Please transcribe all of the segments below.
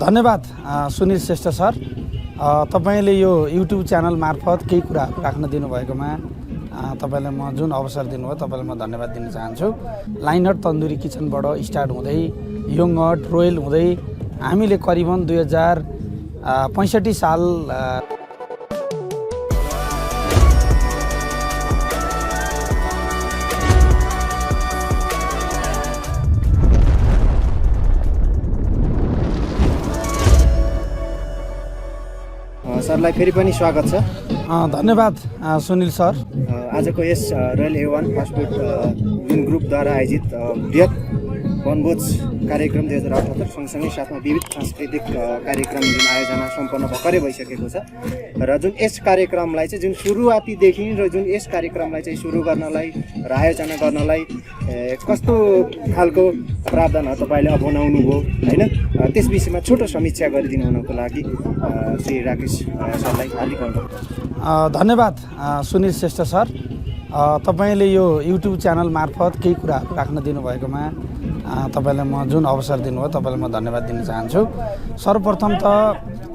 धन्यवाद सुनिल श्रेष्ठ सर। तपाईले यो युट्युब च्यानल मार्फत केही कुराहरू राख्न दिनुभएकोमा तपाईलाई म जुन अवसर दिनुभयो तपाईँलाई म धन्यवाद दिन चाहन्छु। लाइनहट तन्दुरी किचनबाट स्टार्ट हुँदै योङहट रोयल हुँदै हामीले करिबन 2065 साल सरलाई फेरि पनि स्वागत छ। धन्यवाद सुनिल सर। आजको यस रोयल A1 फास्ट फुड जुन ग्रुपद्वारा आयोजित बृहत वनभोज कार्यक्रम 2078 सँगसँगै साथमा विविध सांस्कृतिक कार्यक्रम जुन आयोजना सम्पन्न भर्खरै भइसकेको छ र जुन यस कार्यक्रमलाई चाहिँ जुन सुरुवातीदेखि र जुन यस कार्यक्रमलाई चाहिँ सुरु गर्नलाई र आयोजना गर्नलाई कस्तो खालको प्रावधानहरू तपाईँले अपनाउनु भयो हैन, त्यस विषयमा छोटो समीक्षा गरिदिनु हुनको लागि श्री राकेश सरलाई हार्दिक अनुरोध। धन्यवाद सुनिल श्रेष्ठ सर। तपाईले यो युट्युब च्यानल मार्फत केही कुराहरू राख्न दिनुभएकोमा तपाईलाई म जुन अवसर दिनुभयो तपाईँलाई म धन्यवाद दिन चाहन्छु। सर्वप्रथम त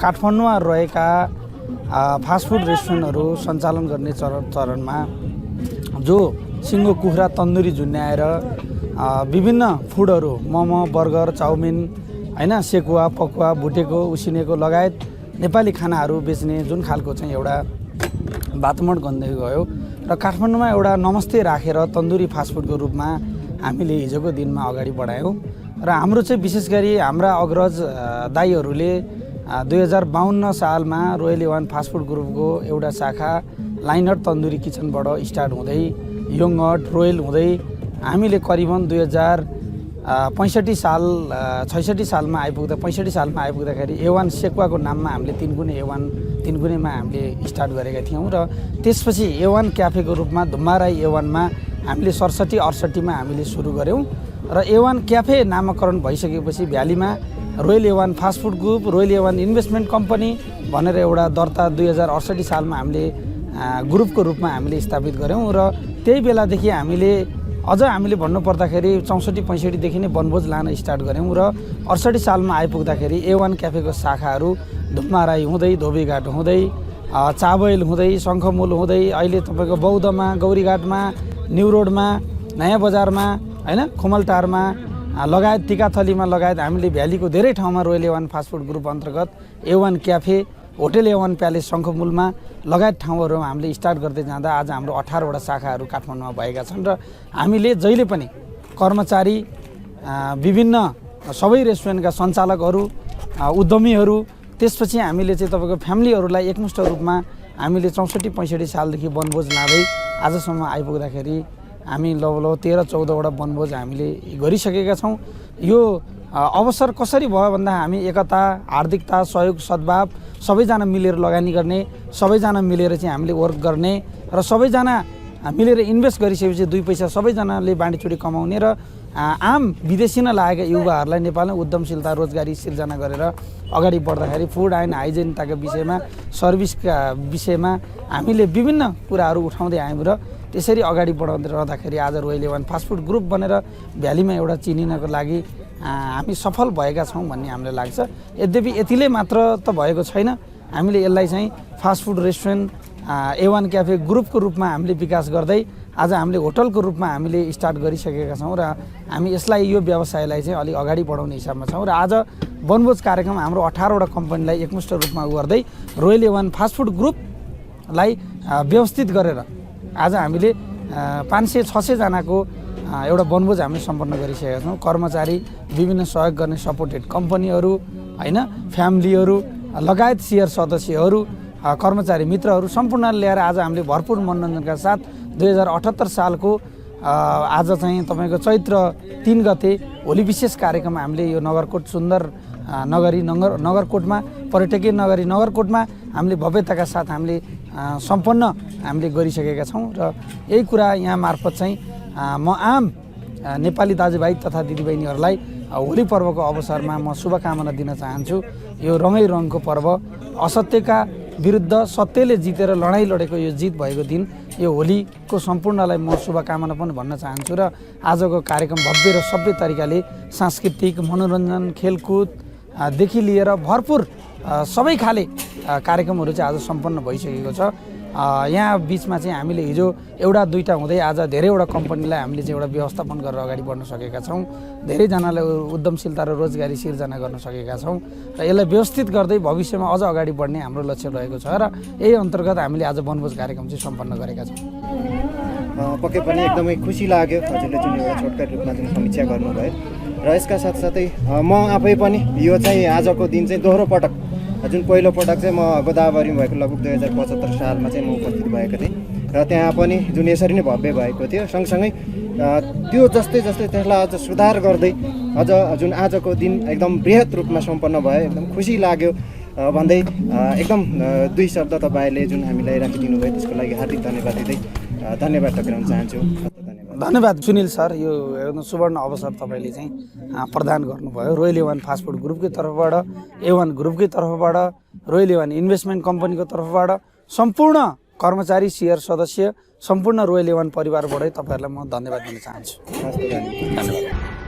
काठमाडौँमा रहेका फास्ट फुड रेस्टुरेन्टहरू सञ्चालन गर्ने चरणमा जो सिङ्गो कुखुरा तन्दुरी झुन्याएर विभिन्न फुडहरू मोमो बर्गर चाउमिन हैन सेकुवा पकुवा भुटेको उसिनेको लगायत नेपाली खानाहरू बेच्ने जुन खालको चाहिँ एउटा वातावरण गन्दै गयो र काठमाडौँमा एउटा नमस्ते राखेर तन्दुरी फास्टफुडको रूपमा हामीले हिजोको दिनमा अगाडि बढायौँ र हाम्रो चाहिँ विशेष गरी हाम्रा अग्रज दाइहरूले 2052 सालमा रोयल A1 फास्टफुड ग्रुपको एउटा शाखा लाइनहट तन्दुरी किचनबाट स्टार्ट हुँदै योङहट रोयल हुँदै हामीले करिबन 2065 सालमा आइपुग्दा 65 सालमा आइपुग्दाखेरि A1 सेकुवाको नाममा हामीले तीनगुनेमा हामीले स्टार्ट गरेका थियौँ र त्यसपछि A1 क्याफेको रूपमा धुम्माराई A1मा हामीले 67-68 मा हामीले सुरु गऱ्यौँ र A1 क्याफे नामकरण भइसकेपछि भ्यालीमा royal A1 fast food group royal A1 investment company भनेर एउटा दर्ता 2068 सालमा हामीले ग्रुपको रूपमा हामीले स्थापित गऱ्यौँ र त्यही बेलादेखि हामीले भन्नुपर्दाखेरि 64-65 देखि नै वनभोज लान स्टार्ट गऱ्यौँ र 68 सालमा आइपुग्दाखेरि A1 क्याफेको शाखाहरू धुम्माराई हुँदै धोबीघाट हुँदै चाबैल हुँदै शङ्खमूल हुँदै अहिले तपाईँको बौद्धमा गौरीघाटमा न्यू रोडमा नयाँ बजारमा हैन खुमलटारमा लगायत टिकाथलीमा लगायत हामीले भ्यालीको धेरै ठाउँमा royal A1 fast food group अन्तर्गत A1 cafe hotel A1 palace शङ्खमूलमा लगायत ठाउँहरूमा हामीले स्टार्ट गर्दै जाँदा आज हाम्रो 18 वटा शाखाहरू काठमाडौँमा भएका छन् र हामीले जहिले पनि कर्मचारी विभिन्न सबै रेस्टुरेन्टका सञ्चालकहरू उद्यमीहरू त्यसपछि हामीले चाहिँ तपाईँको फ्यामिलीहरूलाई एकमुष्ट रूपमा हामीले 64-65 सालदेखि वनभोज लाँदै आजसम्म आइपुग्दाखेरि हामी लगभग 13-14 वटा वनभोज हामीले गरिसकेका छौँ। यो अवसर कसरी भयो भन्दा हामी एकता हार्दिकता सहयोग सद्भाव सबैजना मिलेर लगानी गर्ने सबैजना मिलेर चाहिँ हामीले वर्क गर्ने र सबैजना मिलेर इन्भेस्ट गरिसकेपछि 2 पैसा सबैजनाले बाँडीचुँडी कमाउने र आम विदेशी लागेका युवाहरूलाई नेपालमा उद्यमशीलता रोजगारी सिर्जना गरेर अगाडि बढ्दाखेरि फुड एन्ड हाइजिनताको विषयमा सर्भिसका विषयमा हामीले विभिन्न कुराहरू उठाउँदै आयौँ र त्यसरी अगाडि बढाउँदै रहँदाखेरि आज royal A1 fast food group बनेर भ्यालीमा एउटा चिनिनको लागि हामी सफल भएका छौँ भन्ने हामीलाई लाग्छ। यद्यपि यतिले मात्र त भएको छैन, हामीले यसलाई चाहिँ fast food restaurant A1 cafe ग्रुपको रूपमा हामीले विकास गर्दै आज हामीले होटलको रूपमा हामीले स्टार्ट गरिसकेका छौँ र हामी यसलाई यो व्यवसायलाई चाहिँ अलिक अगाडि बढाउने हिसाबमा छौँ र आज वनभोज कार्यक्रम हाम्रो 18 वटा कम्पनीलाई एकमुष्ट रूपमा गर्दै रोयल A1 फास्ट फुड ग्रुपलाई व्यवस्थित गरेर आज हामीले 500-600 जनाको एउटा वनभोज हामीले सम्पन्न गरिसकेका छौँ। कर्मचारी विभिन्न सहयोग गर्ने सपोर्टेड कम्पनीहरू हैन फ्यामिलीहरू लगायत शेयर सदस्यहरू कर्मचारी मित्रहरू सम्पूर्ण ल्याएर आज हामीले भरपुर मनोरञ्जनका साथ 2078 सालको आज चाहिँ तपाईँको चैत्र 3 गते होली विशेष कार्यक्रम हामीले यो नगरकोट सुन्दर नगरी नगरकोटमा पर्यटकीय नगरी नगरकोटमा हामीले भव्यताका साथ हामीले सम्पन्न हामीले गरिसकेका छौँ र यही कुरा यहाँ मार्फत चाहिँ म आम नेपाली दाजुभाइ तथा दिदीबहिनीहरूलाई होली पर्वको अवसरमा म शुभकामना दिन चाहन्छु। यो रङै रङको पर्व असत्यका विरुद्ध सत्यले जितेर लडाइँ लडेको यो जित भएको दिन यो होलीको सम्पूर्णलाई म शुभकामना पनि भन्न चाहन्छु र आजको कार्यक्रम भव्य र सभ्य तरिकाले सांस्कृतिक मनोरञ्जन खेलकुद देखि लिएर भरपुर सबै खाले कार्यक्रमहरू चाहिँ आज सम्पन्न भइसकेको छ। यहाँ बिचमा चाहिँ हामीले हिजो एउटा दुईटा हुँदै आज धेरैवटा कम्पनीलाई हामीले चाहिँ एउटा व्यवस्थापन गरेर अगाडि बढ्न सकेका छौँ। धेरैजनालाई उद्यमशीलता र रोजगारी सिर्जना गर्न सकेका छौँ र यसलाई व्यवस्थित गर्दै भविष्यमा अझ अगाडि बढ्ने हाम्रो लक्ष्य रहेको छ र यही अन्तर्गत हामीले आज वनभोज कार्यक्रम चाहिँ सम्पन्न गरेका छौँ। पक्कै पनि एकदमै खुसी लाग्यो हजुरले जुन एउटा छोटकट रूपमा जुन समीक्षा गर्नुभयो र यसका साथसाथै म आफै पनि यो चाहिँ आजको दिन चाहिँ दोहोरो पटक जुन पहिलो पटक चाहिँ म गोदावरीमा भएको लगभग 2075 सालमा चाहिँ म उपस्थित भएको थिएँ र त्यहाँ पनि जुन यसरी नै भव्य भएको थियो सँगसँगै त्यो जस्तै त्यसलाई अझ सुधार गर्दै अझ जुन आजको दिन एकदम बृहत रूपमा सम्पन्न भयो एकदम खुसी लाग्यो भन्दै एकदम दुई शब्द तपाईँले जुन हामीलाई राखिदिनु भयो त्यसको लागि हार्दिक धन्यवाद दिँदै धन्यवाद टक्राउन चाहन्छु। धन्यवाद सुनिल सर, यो एकदम सुवर्ण अवसर तपाईँले चाहिँ प्रदान गर्नुभयो। रोयल ए1 फास्ट फुड ग्रुपकै तर्फबाट, A1 ग्रुपकै तर्फबाट, रोयल ए1 इन्भेस्टमेन्ट कम्पनीको तर्फबाट सम्पूर्ण कर्मचारी शेयर सदस्य सम्पूर्ण रोयल ए1 परिवारबाटै तपाईँहरूलाई म धन्यवाद दिन चाहन्छु। धन्यवाद।